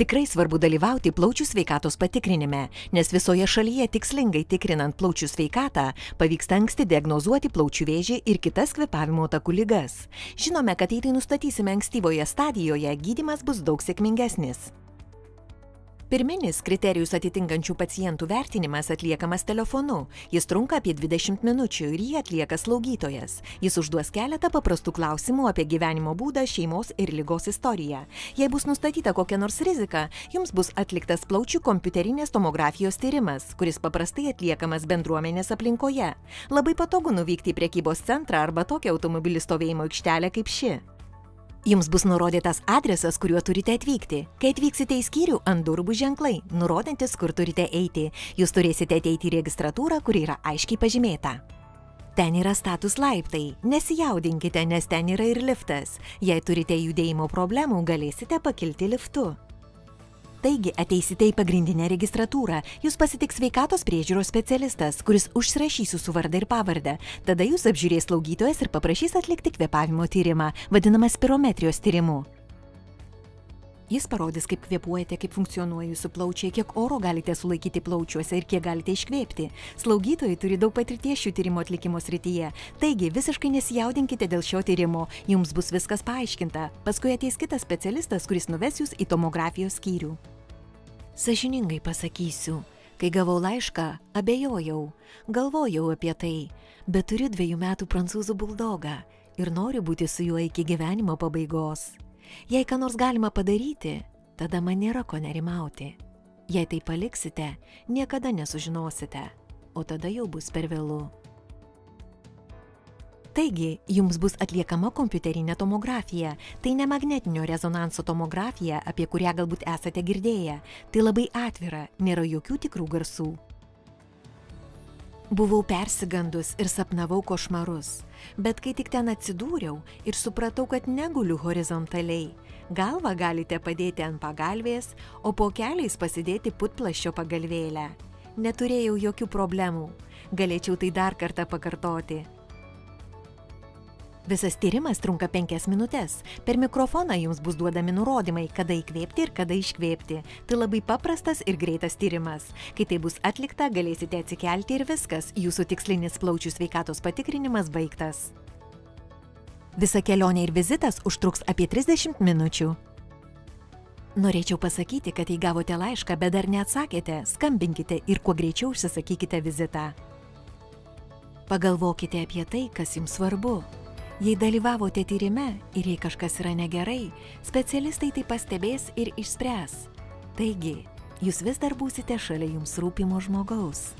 Tikrai svarbu dalyvauti plaučių sveikatos patikrinime, nes visoje šalyje tikslingai tikrinant plaučių sveikatą pavyksta anksti diagnozuoti plaučių vėžį ir kitas kvėpavimo takų ligas. Žinome, kad jei tai nustatysime ankstyvoje stadijoje, gydymas bus daug sėkmingesnis. Pirminis kriterijus atitinkančių pacientų vertinimas atliekamas telefonu. Jis trunka apie 20 minučių ir jį atlieka slaugytojas. Jis užduos keletą paprastų klausimų apie gyvenimo būdą, šeimos ir ligos istoriją. Jei bus nustatyta kokia nors rizika, jums bus atliktas plaučių kompiuterinės tomografijos tyrimas, kuris paprastai atliekamas bendruomenės aplinkoje. Labai patogu nuvykti į prekybos centrą arba tokią automobilių stovėjimo aikštelę kaip ši. Jums bus nurodytas adresas, kuriuo turite atvykti. Kai atvyksite į skyrių, ant durų bus ženklai, nurodantis, kur turite eiti. Jūs turėsite ateiti į registratūrą, kuri yra aiškiai pažymėta. Ten yra status laiptai. Nesijaudinkite, nes ten yra ir liftas. Jei turite judėjimo problemų, galėsite pakilti liftu. Taigi ateisite į pagrindinę registratūrą, jūs pasitiks sveikatos priežiūros specialistas, kuris užsirašys jūsų vardą ir pavardę. Tada jūs apžiūrės slaugytojas ir paprašys atlikti kvėpavimo tyrimą, vadinamą spirometrijos tyrimu. Jis parodys, kaip kvėpuojate, kaip funkcionuoja jūsų plaučiai, kiek oro galite sulaikyti plaučiuose ir kiek galite iškvėpti. Slaugytojai turi daug patirties šių tyrimų atlikimo srityje. Taigi, visiškai nesijaudinkite dėl šio tyrimo, jums bus viskas paaiškinta. Paskui ateis kitas specialistas, kuris nuves jūs į tomografijos skyrių. Sąžiningai pasakysiu, kai gavau laišką, abejojau, galvojau apie tai, bet turiu 2 metų prancūzų buldogą ir noriu būti su juo iki gyvenimo pabaigos. Jei ką nors galima padaryti, tada man nėra ko nerimauti. Jei tai paliksite, niekada nesužinosite, o tada jau bus per vėlu. Taigi, jums bus atliekama kompiuterinė tomografija. Tai ne magnetinio rezonanso tomografija, apie kurią galbūt esate girdėję. Tai labai atvira, nėra jokių tikrų garsų. Buvau persigandus ir sapnavau košmarus, bet kai tik ten atsidūriau ir supratau, kad neguliu horizontaliai, galvą galite padėti ant pagalvės, o po keliais pasidėti putplasčio pagalvėlę. Neturėjau jokių problemų, galėčiau tai dar kartą pakartoti. Visas tyrimas trunka 5 minutes. Per mikrofoną jums bus duodami nurodymai, kada įkvėpti ir kada iškvėpti. Tai labai paprastas ir greitas tyrimas. Kai tai bus atlikta, galėsite atsikelti ir viskas. Jūsų tikslinis plaučių sveikatos patikrinimas baigtas. Visa kelionė ir vizitas užtruks apie 30 minučių. Norėčiau pasakyti, kad jei gavote laišką, bet dar neatsakėte, skambinkite ir kuo greičiau užsisakykite vizitą. Pagalvokite apie tai, kas jums svarbu. Jei dalyvavote tyrime ir jei kažkas yra negerai, specialistai tai pastebės ir išspręs. Taigi, jūs vis dar būsite šalia jums rūpimo žmogaus.